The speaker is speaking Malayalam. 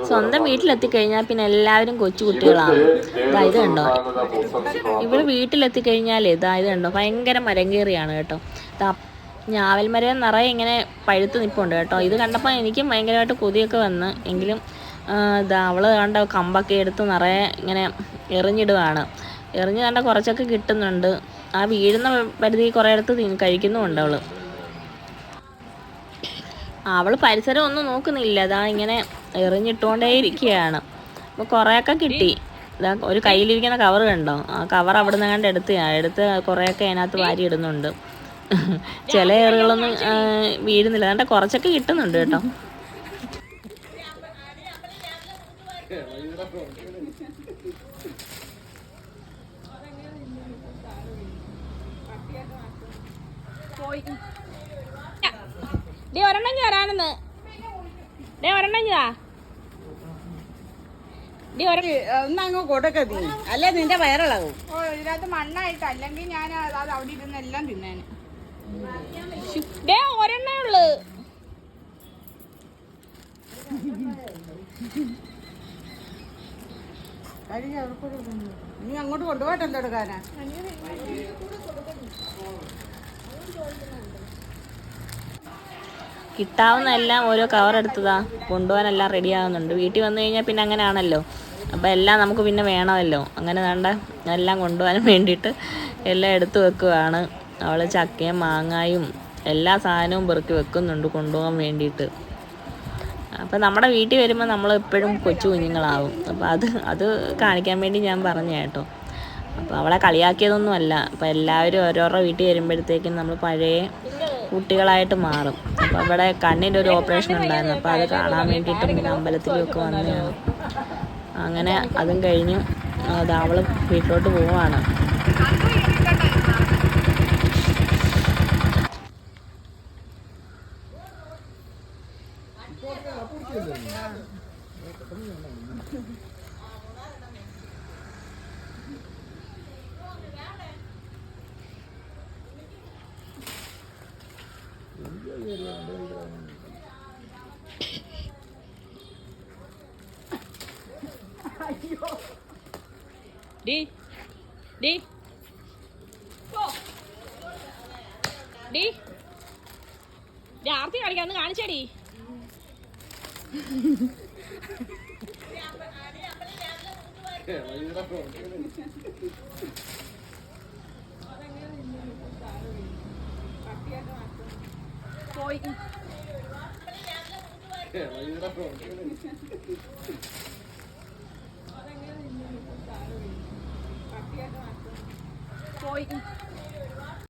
സ്വന്തം വീട്ടിലെത്തിക്കഴിഞ്ഞാൽ പിന്നെ എല്ലാവരും കൊച്ചു കുട്ടികളാണ്. ഇതാ ഇത് കണ്ടോ, ഇവള് വീട്ടിലെത്തിക്കഴിഞ്ഞാലേ ഇതാ ഇത് കണ്ടോ, ഭയങ്കര മരം കയറിയാണ് കേട്ടോ. ഞാവൽ മരം നിറയെ ഇങ്ങനെ പഴുത്ത് നിൽപ്പുണ്ട് കേട്ടോ. ഇത് കണ്ടപ്പോൾ എനിക്കും ഭയങ്കരമായിട്ട് കൊതിയൊക്കെ വന്ന്. എങ്കിലും ഇതാ അവള് കണ്ട കമ്പൊക്കെ എടുത്ത് നിറയെ ഇങ്ങനെ എറിഞ്ഞിടുകയാണ്. എറിഞ്ഞ് കണ്ട കുറച്ചൊക്കെ കിട്ടുന്നുണ്ട്. ആ വീഴുന്ന പരിധി കുറേ അടുത്ത് കഴിക്കുന്നുമുണ്ട് അവള്. അവൾ പരിസരം ഒന്നും നോക്കുന്നില്ല, അതാ ഇങ്ങനെ എറിഞ്ഞിട്ടുകൊണ്ടേ ഇരിക്കുകയാണ്. അപ്പോൾ കുറേയൊക്കെ കിട്ടി. ഇതാ ഒരു കയ്യിലിരിക്കുന്ന കവർ കണ്ടോ, ആ കവർ അവിടെ നിന്ന് കണ്ട് എടുത്ത് കുറേയൊക്കെ അതിനകത്ത് വാരി ഇടുന്നുണ്ട്. ചില ഏറുകളൊന്നും വീഴുന്നില്ല, അതുകൊണ്ട് കുറച്ചൊക്കെ കിട്ടുന്നുണ്ട് കേട്ടോ. ഒരെണ്ണം ചേരാണെന്ന് ഒന്നങ്ങ് കൊടുക്ക നീ, അല്ലേ നിന്റെ വയറിളകും. ഇതിനകത്ത് മണ്ണായിട്ട്, അല്ലെങ്കിൽ ഞാൻ അത് അവിടെ ഇരുന്നെല്ലാം തിന്നേന്. ഒരെണ്ണേ ഉള്ളു. നീ അങ്ങോട്ട് കൊണ്ടുപോയിട്ടല്ലോ എടുക്കാനാ. കിട്ടാവുന്നതെല്ലാം ഓരോ കവർ എടുത്തതാ കൊണ്ടുപോകാനെല്ലാം റെഡി ആകുന്നുണ്ട്. വീട്ടിൽ വന്നു കഴിഞ്ഞാൽ പിന്നെ അങ്ങനെ ആണല്ലോ, അപ്പോൾ എല്ലാം നമുക്ക് പിന്നെ വേണമല്ലോ. അങ്ങനെ വേണ്ട എല്ലാം കൊണ്ടുപോകാൻ വേണ്ടിയിട്ട് എല്ലാം എടുത്തു വെക്കുകയാണ് അവൾ. ചക്കയും മാങ്ങായും എല്ലാ സാധനവും പെറുക്കി വെക്കുന്നുണ്ട് കൊണ്ടുപോകാൻ വേണ്ടിയിട്ട്. അപ്പോൾ നമ്മുടെ വീട്ടിൽ വരുമ്പോൾ നമ്മൾ എപ്പോഴും കൊച്ചു കുഞ്ഞുങ്ങളാവും. അപ്പോൾ അത് കാണിക്കാൻ വേണ്ടി ഞാൻ പറഞ്ഞു കേട്ടോ. അപ്പോൾ അവളെ കളിയാക്കിയതൊന്നുമല്ല. അപ്പോൾ എല്ലാവരും ഓരോരോ വീട്ടിൽ വരുമ്പോഴത്തേക്കും നമ്മൾ പഴയ കുട്ടികളായിട്ട് മാറും. അപ്പോൾ അവിടെ കണ്ണിൻ്റെ ഒരു ഓപ്പറേഷൻ ഉണ്ടായിരുന്നു, അപ്പോൾ അത് കാണാൻ വേണ്ടിയിട്ടും പിന്നെ അമ്പലത്തിലൊക്കെ വന്നതാണ്. അങ്ങനെ അതും കഴിഞ്ഞു അത് അവൾ വീട്ടിലോട്ട് പോവാണ്. ആർത്തി കാണിക്കാം, ഒന്ന് കാണിച്ചേടി. പോയി പോയി